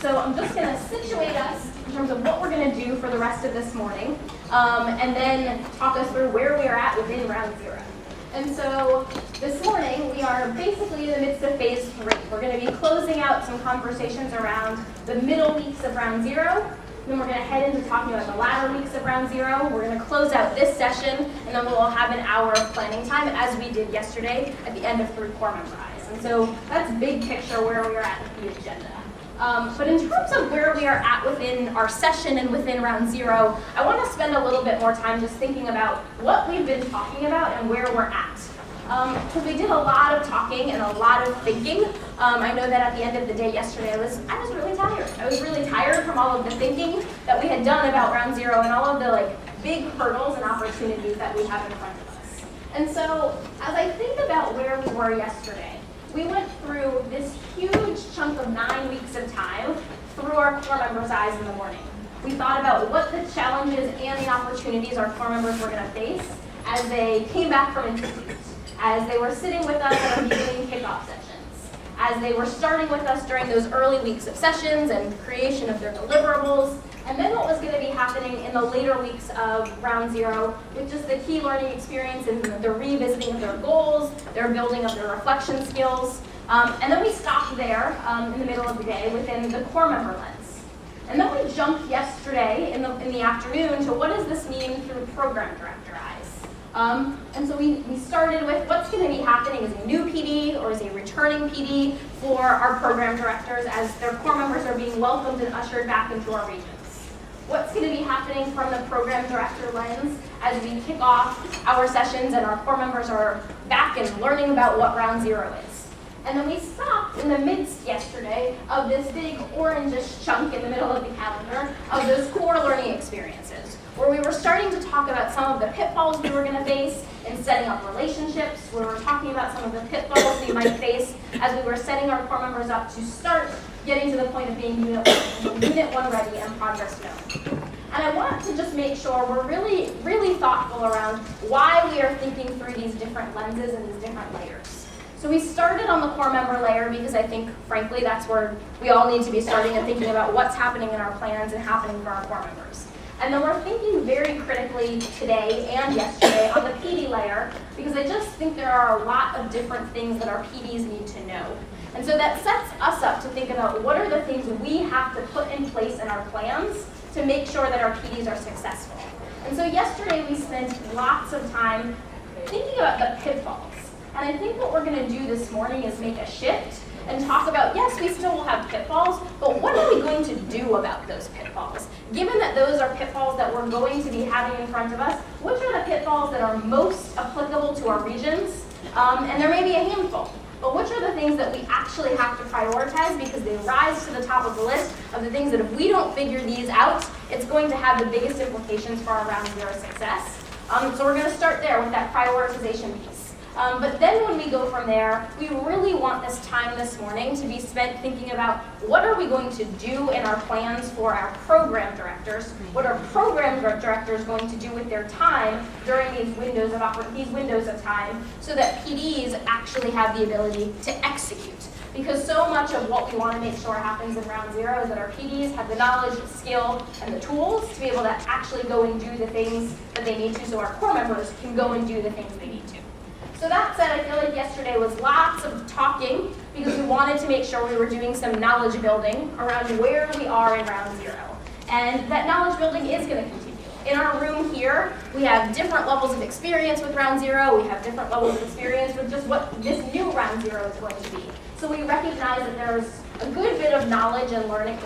So I'm just going to situate us in terms of what we're going to do for the rest of this morning, and then talk us through where we are at within round 0. And so this morning, we are basically in the midst of phase 3. We're going to be closing out some conversations around the middle weeks of round 0. Then we're going to head into talking about the latter weeks of round 0. We're going to close out this session, and then we'll have an hour of planning time, as we did yesterday at the end of 3 core memorize. And so that's big picture where we are at with the agenda. But in terms of where we are at within our session and within round 0, I want to spend a little bit more time just thinking about what we've been talking about and where we're at. Because we did a lot of talking and a lot of thinking. I know that at the end of the day yesterday, I was really tired. I was really tired from all of the thinking that we had done about round 0 and all of the big hurdles and opportunities that we have in front of us. And so as I think about where we were yesterday, we went through this huge chunk of 9 weeks of time through our core members' eyes in the morning. We thought about what the challenges and the opportunities our core members were going to face as they came back from institute, as they were sitting with us at our beginning kickoff sessions, as they were starting with us during those early weeks of sessions and creation of their deliverables, and then what was going to be happening in the later weeks of round 0 with just the key learning experience and the revisiting of their goals, their building of their reflection skills. And then we stopped there in the middle of the day within the core member lens. And then we jumped yesterday in the afternoon to what does this mean through program director eyes. And so we started with what's going to be happening as a new PD or as a returning PD for our program directors as their core members are being welcomed and ushered back into our regions. What's going to be happening from the program director lens as we kick off our sessions and our core members are back and learning about what round 0 is. And then we stopped in the midst yesterday of this big orangish chunk in the middle of the calendar of those core learning experiences, where we were starting to talk about some of the pitfalls we were going to face in setting up relationships, where we were talking about some of the pitfalls we might face as we were setting our core members up to start getting to the point of being Unit 1 ready and progress known. And I want to just make sure we're really, really thoughtful around why we are thinking through these different lenses and these different layers. So we started on the core member layer because I think, frankly, that's where we all need to be starting and thinking about what's happening in our plans and happening for our core members. And then we're thinking very critically today and yesterday on the PD layer because I just think there are a lot of different things that our PDs need to know. And so that sets us up to think about what are the things we have to put in place in our plans to make sure that our PDs are successful. And so yesterday we spent lots of time thinking about the pitfalls. And I think what we're going to do this morning is make a shift and talk about, yes, we still will have pitfalls, but what are we going to do about those pitfalls? Given that those are pitfalls that we're going to be having in front of us, which are the pitfalls that are most applicable to our regions? And there may be a handful. But which are the things that we actually have to prioritize because they rise to the top of the list of the things that if we don't figure these out, it's going to have the biggest implications for our round 0 success. So we're going to start there with that prioritization piece. But then when we go from there, we really want this time this morning to be spent thinking about what are we going to do in our plans for our program directors? What are program directors going to do with their time during these windows of time so that PDs actually have the ability to execute? Because so much of what we want to make sure happens in round 0 is that our PDs have the knowledge, skill, and the tools to be able to actually go and do the things that they need to so our core members can go and do the things they need to. So that said, I feel like yesterday was lots of talking because we wanted to make sure we were doing some knowledge building around where we are in round 0. And that knowledge building is going to continue. In our room here, we have different levels of experience with round 0. We have different levels of experience with just what this new round 0 is going to be. So we recognize that there's a good bit of knowledge and learning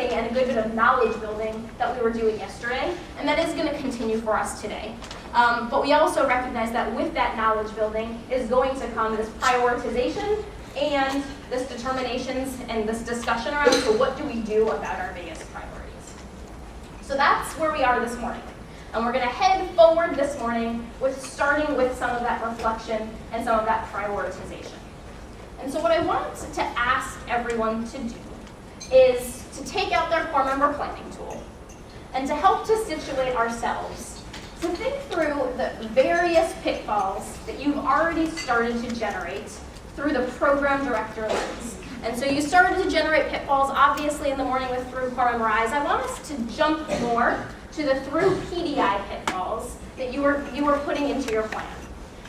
and a good bit of knowledge building that we were doing yesterday, and that is going to continue for us today. But we also recognize that with that knowledge building is going to come this prioritization and this determinations and this discussion around, so what do we do about our biggest priorities? So that's where we are this morning. And we're going to head forward this morning with starting with some of that reflection and some of that prioritization. And so what I want to ask everyone to do is to take out their core member planning tool and to help to situate ourselves to think through the various pitfalls that you've already started to generate through the program director lens And so you started to generate pitfalls, obviously, in the morning with through, core, memorize. I want us to jump more to the through PDI pitfalls that you were putting into your plan.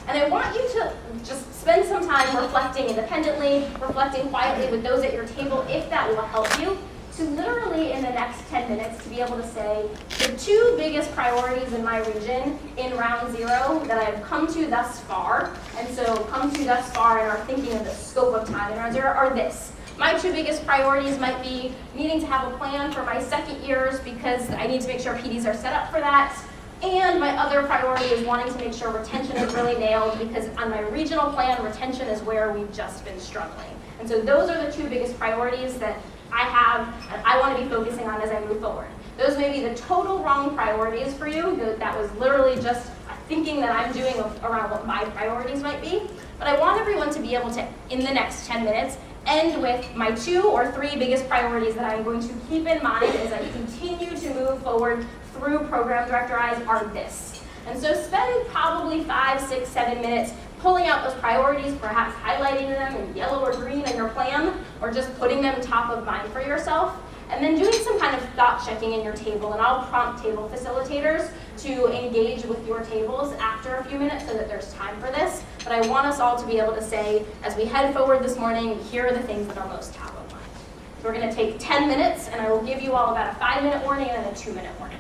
And I want you to just spend some time reflecting independently, reflecting quietly with those at your table, if that will help you, to literally in the next 10 minutes to be able to say the 2 biggest priorities in my region in round 0 that I've come to thus far, and so come to thus far and are thinking of the scope of time in round 0 are this. My 2 biggest priorities might be needing to have a plan for my second years because I need to make sure PDs are set up for that. And my other priority is wanting to make sure retention is really nailed because on my regional plan, retention is where we've just been struggling. And so those are the 2 biggest priorities that I have and I want to be focusing on as I move forward. Those may be the total wrong priorities for you. That was literally just thinking that I'm doing around what my priorities might be. But I want everyone to be able to, in the next 10 minutes, end with my 2 or 3 biggest priorities that I'm going to keep in mind as I continue to move forward through Program Director Eyes are this. And so spend probably 5, 6, 7 minutes pulling out those priorities, perhaps highlighting them in yellow or green in your plan, or just putting them top of mind for yourself, and then doing some kind of thought checking in your table. And I'll prompt table facilitators to engage with your tables after a few minutes so that there's time for this. But I want us all to be able to say, as we head forward this morning, here are the things that are most top of mind. So we're going to take 10 minutes, and I will give you all about a 5-minute warning and then a 2-minute warning.